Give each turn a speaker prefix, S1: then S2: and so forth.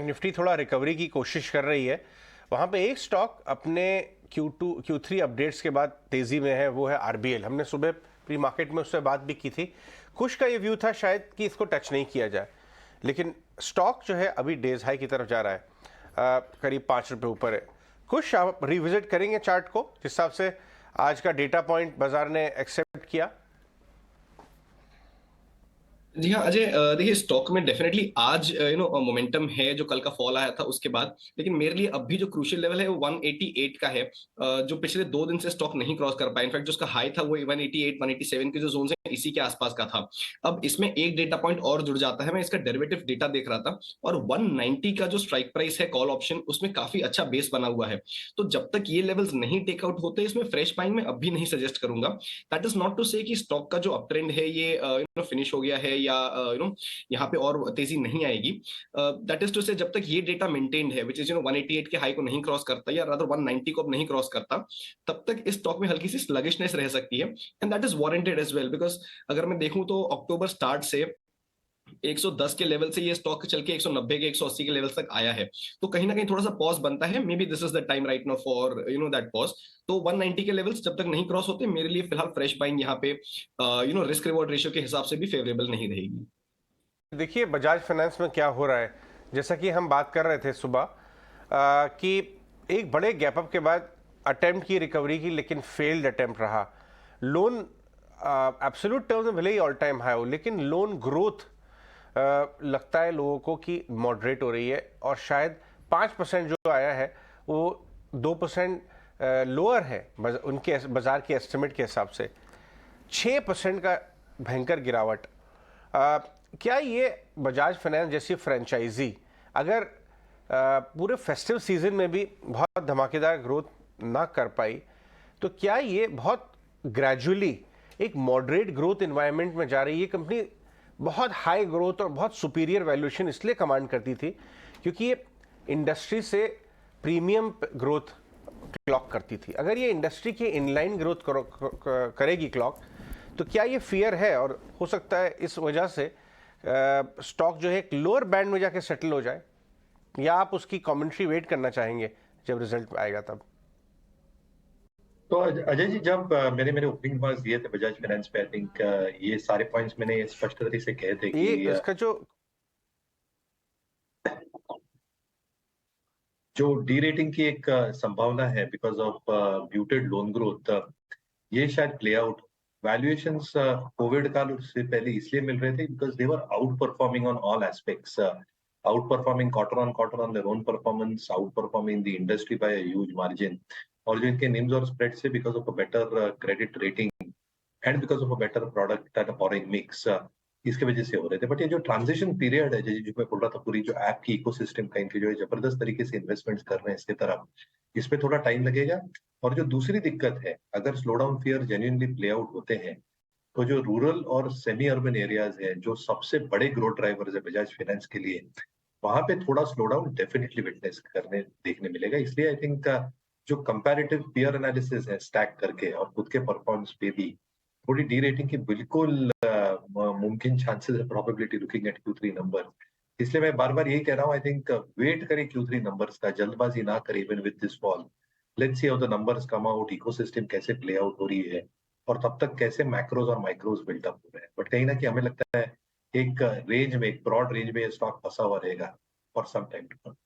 S1: Nifty थोड़ा recovery की कोशिश कर रही है। वहाँ पे एक स्टॉक अपने Q3 अपडेट्स के बाद तेज़ी में है, वो है आरबीएल। हमने सुबह प्री मार्केट में उससे बात भी की थी। खुश का ये व्यू था शायद कि इसको टच नहीं किया जाए, लेकिन स्टॉक जो है अभी डेज हाई की तरफ जा रहा है, करीब 5 रुपये ऊपर है। खुश, आप रिविजिट करेंगे चार्ट को जिस हिसाब से आज का डेटा पॉइंट बाजार ने एक्सेप्ट किया?
S2: जी हाँ अजय, देखिए स्टॉक में डेफिनेटली आज मोमेंटम है जो कल का फॉल आया था उसके बाद। लेकिन मेरे लिए अब भी जो क्रूशियल लेवल है वो 188 का है, जो पिछले 2 दिन से स्टॉक नहीं क्रॉस कर पाया। इनफैक्ट जो उसका हाई था वो 188 187 के जो जोन है इसी के आसपास का था। अब इसमें एक डेटा पॉइंट और जुड़ जाता है। मैं इसका डेरिवेटिव डेटा देख रहा था और 190 का जो स्ट्राइक प्राइस है कॉल ऑप्शन, उसमें काफी अच्छा बेस बना हुआ है। तो जब तक ये लेवल्स नहीं टेकआउट होते इसमें फ्रेश बाइंग में अब भी नहीं सजेस्ट करूंगा। दैट इज नॉट टू से कि स्टॉक का जो अप ट्रेंड है ये फिनिश हो गया है या यहाँ पे और तेजी नहीं आएगी। दैट इज टू से जब तक ये डेटा मेंटेन्ड है विच इज 188 के हाई को नहीं क्रॉस करता या रादर 190 को अब नहीं क्रॉस करता, तब तक इस स्टॉक में हल्की सी स्लगिशनेस रह सकती है। And that is warranted as well, because अगर मैं देखूं तो अक्टूबर स्टार्ट से 110 के लेवल से ये स्टॉक चल के 190 के 180 के लेवल तक आया है। तो कहीं ना कहीं थोड़ा सा पॉज बनता है। May be this is the time right now for that pause. तो 190 के लेवल्स जब तक नहीं क्रॉस होते मेरे लिए फिलहाल फ्रेश बाइंग यहाँ पे रिस्क रिवॉर्ड रेशियो के हिसाब से भी फेवरेबल नहीं रहेगी।
S1: देखिए बजाज फाइनेंस में क्या हो रहा है, जैसा कि हम बात कर रहे थे सुबह, कि एक बड़े गैप अप के बाद अटेम्प्ट की रिकवरी की, लेकिन फेल्ड अटेम्प्ट रहा। लोन एब्सोल्यूट टर्म्स में भले ही ऑल टाइम हाई हो, लेकिन लोन ग्रोथ लगता है लोगों को कि मॉडरेट हो रही है, और शायद 5% जो आया है वो 2% लोअर है उनके बाजार के एस्टिमेट के हिसाब से। 6% का भयंकर गिरावट। क्या ये बजाज फाइनेंस जैसी फ्रेंचाइजी अगर पूरे फेस्टिव सीजन में भी बहुत धमाकेदार ग्रोथ ना कर पाई, तो क्या ये बहुत ग्रेजुअली एक मॉडरेट ग्रोथ एनवायरनमेंट में जा रही है? ये कंपनी बहुत हाई ग्रोथ और बहुत सुपीरियर वैल्यूएशन इसलिए कमांड करती थी क्योंकि ये इंडस्ट्री से प्रीमियम ग्रोथ क्लॉक करती थी। अगर ये इंडस्ट्री की इनलाइन ग्रोथ करेगी क्लॉक, तो क्या ये फियर है? और हो सकता है इस वजह से स्टॉक जो है एक लोअर बैंड में जाके सेटल हो जाए, या आप उसकी कमेंट्री वेट करना चाहेंगे जब रिजल्ट आएगा तब?
S3: तो अजय जी, जब मैंने मेरे ओपनिंग रिमार्क्स दिए थे बजाज फाइनेंस पे, आई थिंक ये सारे पॉइंट्स मैंने स्पष्ट तरीके से कहे थे
S1: ये
S3: कि
S1: इसका जो
S3: जो डी रेटिंग की एक संभावना है because of muted loan growth, ये शायद प्ले आउट। वैल्यूएशंस कोविड काल से पहले इसलिए मिल रहे थे because they were out performing on all aspects, out performing quarter on their own performance, out performing the industry by huge margin. और जो इनके निम्स और स्प्रेड से because of a better credit rating and because of a better product and boring mix, इसके वजह से हो रहे थे। बट ये जो ट्रांजिशन पीरियड है, जैसे जो मैं बोल रहा था, पूरी जो ऐप की इकोसिस्टम का इनके जो है जबरदस्त तरीके से इन्वेस्टमेंट्स कर रहे हैं इसके तरफ, इसमें थोड़ा टाइम लगेगा। और जो दूसरी दिक्कत है, अगर slow down fear genuinely play out होते हैं, तो जो रूरल और सेमी अर्बन एरियाज है जो सबसे बड़े ग्रोथ ड्राइवर्स है बजाज फाइनेंस के लिए, वहां पे थोड़ा स्लो डाउन डेफिनेटली विटनेस करने देखने मिलेगा। इसलिए आई थिंक जो कंपैरेटिव पीयर एनालिसिस है स्टैक करके और खुद के परफॉर्मेंस पे भी थोड़ी डी रेटिंग की बिल्कुल मुमकिन चांसेस है, probability looking at Q3 number. इसलिए मैं बार बार यही कह रहा हूँ, आई थिंक वेट करें Q3 नंबर्स का, जल्दबाजी ना करें even with this fall. Let's see how the numbers come out, ecosystem कैसे प्ले आउट हो रही है, और तब तक कैसे मैक्रोज और माइक्रोज बिल्टअप हो रहे हैं। बट कहीं ना कहीं हमें लगता है एक रेंज में, एक ब्रॉड रेंज में स्टॉक फंसा हुआ रहेगा for some time to come.